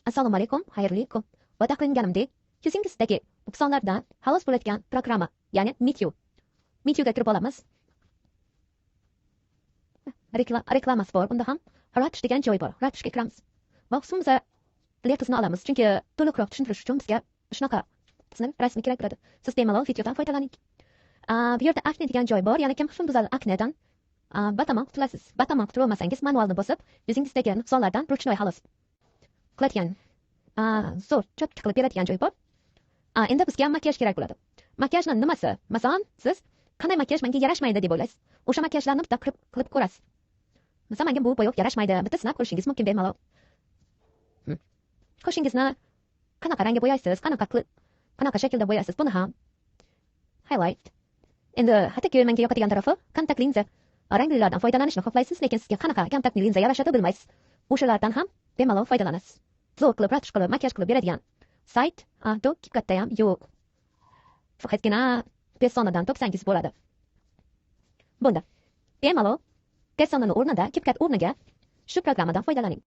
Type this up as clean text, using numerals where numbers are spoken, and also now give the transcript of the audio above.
Assalomu alaykum, xayrli kun. Va'da qilinganimdek, yuzingizdagi nuqsonlardan xalos bo'ladigan programma, ya'ni Meteo'ga kirib olamiz. Reklamasi bor, bunda ham ratush degan joy bor. Ratushga kiramiz. Va xususimiz leksiyasini olamiz, chunki to'liqroq tushuntirish uchun bizga shunaqa rasmi kerak bo'ladi. Siz bemalol videodan foydalaning. Bu yerda akne degan joy bor, ya'ni kim husnbuzar aknedan batamon qutulasiz. Batamon qutulmasangiz manualni bosib, yuzingizdagi nuqsonlardan ruchnoy xalos qiladigan zo'r cho'tka qilib beradigan joy bor. Endi bizga makiyaj kerak bo'ladi. Makiyajning nimasi? Masalan, siz qanday makiyaj menga yarashmaydi deb o'ylaysiz. O'sha makiyajlarni bitta qilib ko'rasiz. Masalan, menga bu bo'yoq yarashmaydi. Bitta sinab ko'rishingiz mumkin bemalol. Qoshingizni qanaqa rangga bo'yaysiz, qanaqa shaklda bo'yaysiz, buni ham highlight. Endi hattoki menga yoqadigan tarafi kontakt linza. Ranglilardan foydalanishni xohlaysiz, lekin sizga qanaqa kontaktli linza yarashadi bilmaysiz. O'shalardan ham bemalol foydalanasiz. Zo'r qilib, ratush qilib, makiyaj qilib beradigan sayt KitKatda ham yo'q. Faqatgina personadan topsangiz bo'ladi. Bunda bemalol personani o'rnida, KitKat o'rniga shu programmadan foydalaning.